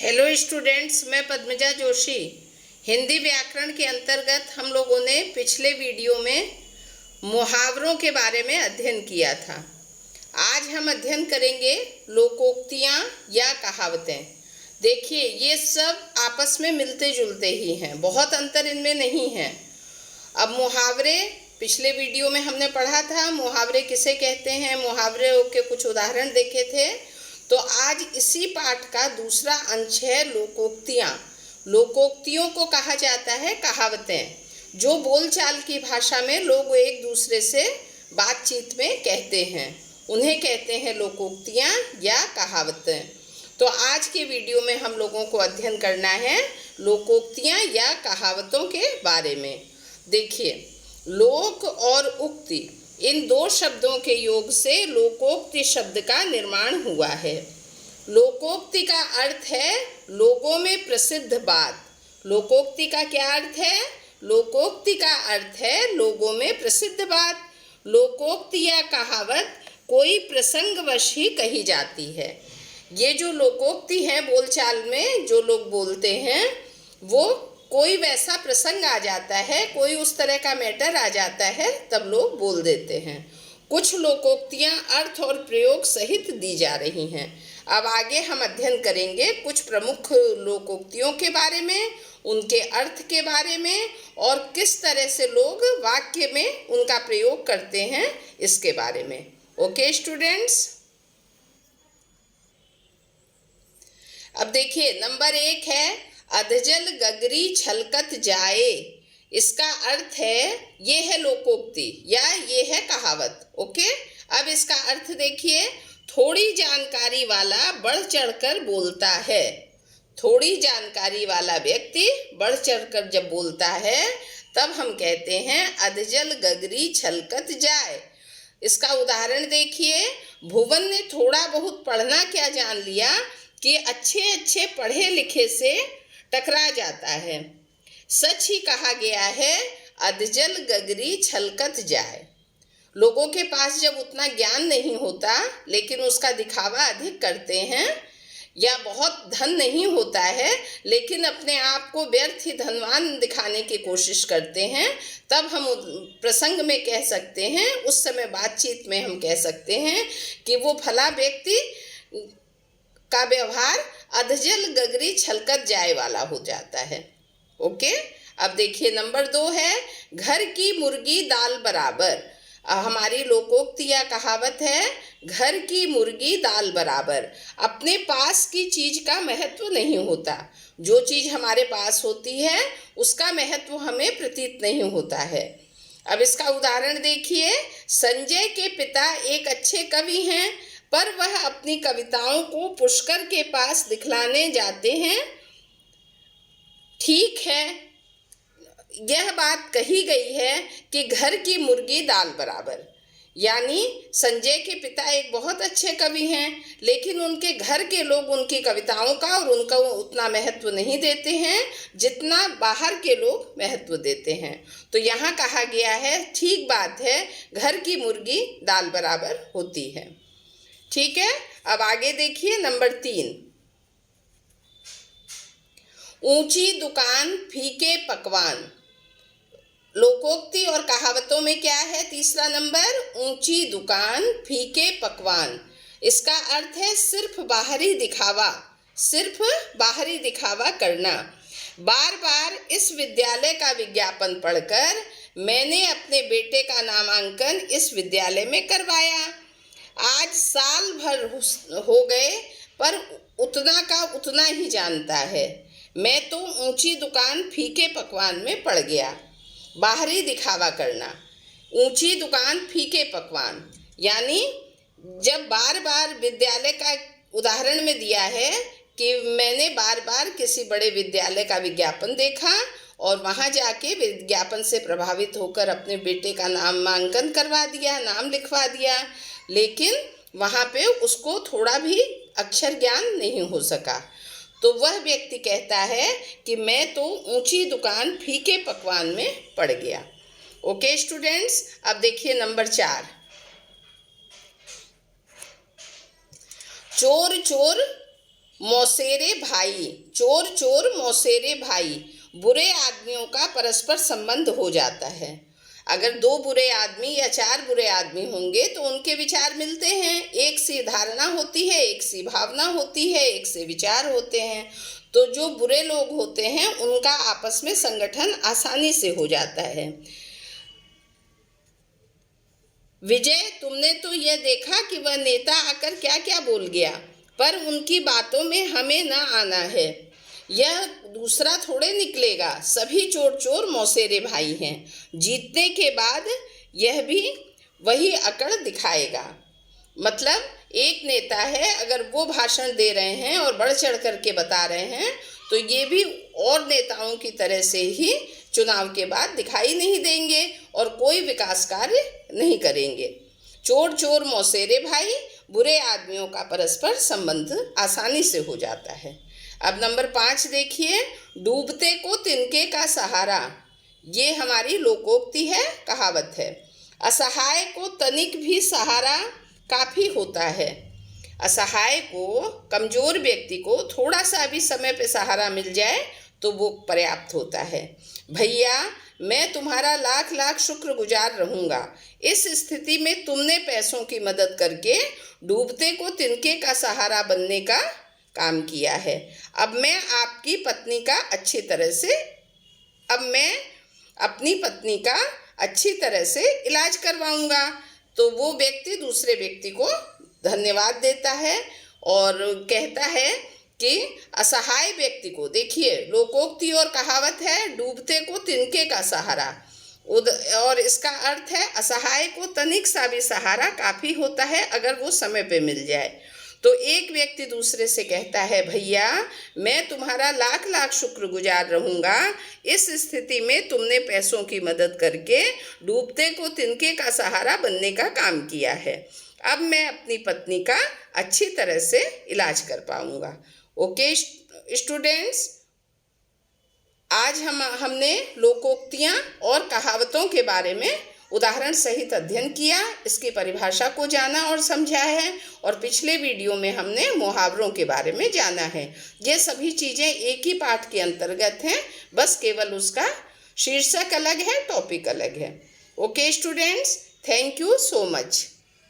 Hello students, मैं पद्मजा जोशी। हिंदी व्याकरण के अंतर्गत हम लोगों ने पिछले वीडियो में मुहावरों के बारे में अध्ययन किया था। आज हम अध्ययन करेंगे लोकोक्तियाँ या कहावतें। देखिए, ये सब आपस में मिलते जुलते ही हैं, बहुत अंतर इनमें नहीं है। अब मुहावरे पिछले वीडियो में हमने पढ़ा था, मुहावरे किसे कहते हैं, मुहावरे के कुछ उदाहरण देखे थे। तो आज इसी पाठ का दूसरा अंश है लोकोक्तियाँ। लोकोक्तियों को कहा जाता है कहावतें, जो बोलचाल की भाषा में लोग एक दूसरे से बातचीत में कहते हैं, उन्हें कहते हैं लोकोक्तियाँ या कहावतें। तो आज के वीडियो में हम लोगों को अध्ययन करना है लोकोक्तियाँ या कहावतों के बारे में। देखिए, लोक और उक्ति, इन दो शब्दों के योग से लोकोक्ति शब्द का निर्माण हुआ है। लोकोक्ति का अर्थ है लोगों में प्रसिद्ध बात। लोकोक्ति का क्या अर्थ है? लोकोक्ति का अर्थ है लोगों में प्रसिद्ध बात। लोकोक्ति या कहावत कोई प्रसंगवश ही कही जाती है। ये जो लोकोक्ति है, बोलचाल में जो लोग बोलते हैं, वो कोई वैसा प्रसंग आ जाता है, कोई उस तरह का मैटर आ जाता है, तब लोग बोल देते हैं। कुछ लोकोक्तियाँ अर्थ और प्रयोग सहित दी जा रही हैं। अब आगे हम अध्ययन करेंगे कुछ प्रमुख लोकोक्तियों के बारे में, उनके अर्थ के बारे में, और किस तरह से लोग वाक्य में उनका प्रयोग करते हैं, इसके बारे में। ओके स्टूडेंट्स, अब देखिए, नंबर 1 है अधजल गगरी छलकत जाए। इसका अर्थ है, ये है लोकोक्ति या ये है कहावत। ओके, अब इसका अर्थ देखिए, थोड़ी जानकारी वाला बढ़ चढ़कर बोलता है। थोड़ी जानकारी वाला व्यक्ति बढ़ चढ़कर जब बोलता है, तब हम कहते हैं अधजल गगरी छलकत जाए। इसका उदाहरण देखिए, भुवन ने थोड़ा बहुत पढ़ना क्या जान लिया कि अच्छे अच्छे पढ़े लिखे से टकरा जाता है। सच ही कहा गया है, अधजल गगरी छलकत जाए। लोगों के पास जब उतना ज्ञान नहीं होता, लेकिन उसका दिखावा अधिक करते हैं, या बहुत धन नहीं होता है लेकिन अपने आप को व्यर्थ ही धनवान दिखाने की कोशिश करते हैं, तब हम प्रसंग में कह सकते हैं, उस समय बातचीत में हम कह सकते हैं कि वो फला व्यक्ति का व्यवहार अधजल गगरी छलकत जाए वाला हो जाता है। ओके, अब देखिए, नंबर 2 है घर की मुर्गी दाल बराबर। हमारी लोकोक्ति या कहावत है, घर की मुर्गी दाल बराबर। अपने पास की चीज का महत्व नहीं होता। जो चीज हमारे पास होती है उसका महत्व हमें प्रतीत नहीं होता है। अब इसका उदाहरण देखिए, संजय के पिता एक अच्छे कवि हैं, पर वह अपनी कविताओं को पुष्कर के पास दिखलाने जाते हैं। ठीक है, यह बात कही गई है कि घर की मुर्गी दाल बराबर, यानी संजय के पिता एक बहुत अच्छे कवि हैं, लेकिन उनके घर के लोग उनकी कविताओं का और उनका उतना महत्व नहीं देते हैं जितना बाहर के लोग महत्व देते हैं। तो यहाँ कहा गया है, ठीक बात है, घर की मुर्गी दाल बराबर होती है। ठीक है, अब आगे देखिए, नंबर 3, ऊंची दुकान फीके पकवान। लोकोक्ति और कहावतों में क्या है तीसरा नंबर? ऊंची दुकान फीके पकवान। इसका अर्थ है सिर्फ बाहरी दिखावा, सिर्फ बाहरी दिखावा करना। बार बार इस विद्यालय का विज्ञापन पढ़कर मैंने अपने बेटे का नामांकन इस विद्यालय में करवाया। आज साल भर हो गए, पर उतना का उतना ही जानता है। मैं तो ऊंची दुकान फीके पकवान में पड़ गया। बाहरी दिखावा करना, ऊंची दुकान फीके पकवान, यानी जब बार बार विद्यालय का उदाहरण में दिया है कि मैंने बार बार किसी बड़े विद्यालय का विज्ञापन देखा और वहाँ जाके विज्ञापन से प्रभावित होकर अपने बेटे का नामांकन करवा दिया, नाम लिखवा दिया, लेकिन वहाँ पे उसको थोड़ा भी अक्षर ज्ञान नहीं हो सका। तो वह व्यक्ति कहता है कि मैं तो ऊंची दुकान फीके पकवान में पड़ गया। ओके स्टूडेंट्स, अब देखिए नंबर 4, चोर चोर मौसेरे भाई, चोर चोर मौसेरे भाई, बुरे आदमियों का परस्पर संबंध हो जाता है। अगर दो बुरे आदमी या चार बुरे आदमी होंगे तो उनके विचार मिलते हैं, एक सी धारणा होती है, एक सी भावना होती है, एक से विचार होते हैं। तो जो बुरे लोग होते हैं उनका आपस में संगठन आसानी से हो जाता है। विजय, तुमने तो यह देखा कि वह नेता आकर क्या क्या बोल गया, पर उनकी बातों में हमें न आना है। यह दूसरा थोड़े निकलेगा, सभी चोर चोर मौसेरे भाई हैं। जीतने के बाद यह भी वही अकड़ दिखाएगा। मतलब एक नेता है, अगर वो भाषण दे रहे हैं और बढ़ चढ़ करके बता रहे हैं तो ये भी और नेताओं की तरह से ही चुनाव के बाद दिखाई नहीं देंगे और कोई विकास कार्य नहीं करेंगे। चोर चोर मौसेरे भाई, बुरे आदमियों का परस्पर संबंध आसानी से हो जाता है। अब नंबर 5 देखिए, डूबते को तिनके का सहारा। ये हमारी लोकोक्ति है, कहावत है। असहाय को तनिक भी सहारा काफ़ी होता है। असहाय को, कमज़ोर व्यक्ति को थोड़ा सा भी समय पे सहारा मिल जाए तो वो पर्याप्त होता है। भैया, मैं तुम्हारा लाख लाख शुक्रगुजार रहूँगा। इस स्थिति में तुमने पैसों की मदद करके डूबते को तिनके का सहारा बनने का काम किया है। अब मैं अपनी पत्नी का अच्छी तरह से इलाज करवाऊँगा। तो वो व्यक्ति दूसरे व्यक्ति को धन्यवाद देता है और कहता है कि असहाय व्यक्ति को, देखिए लोकोक्ति और कहावत है, डूबते को तिनके का सहारा, और इसका अर्थ है असहाय को तनिक सा भी सहारा काफ़ी होता है अगर वो समय पे मिल जाए। तो एक व्यक्ति दूसरे से कहता है, भैया मैं तुम्हारा लाख लाख शुक्रगुजार रहूँगा। इस स्थिति में तुमने पैसों की मदद करके डूबते को तिनके का सहारा बनने का काम किया है। अब मैं अपनी पत्नी का अच्छी तरह से इलाज कर पाऊँगा। ओके स्टूडेंट्स, आज हमने लोकोक्तियाँ और कहावतों के बारे में उदाहरण सहित अध्ययन किया, इसकी परिभाषा को जाना और समझा है, और पिछले वीडियो में हमने मुहावरों के बारे में जाना है। ये सभी चीज़ें एक ही पाठ के अंतर्गत हैं, बस केवल उसका शीर्षक अलग है, टॉपिक अलग है। Okay students, thank you so much.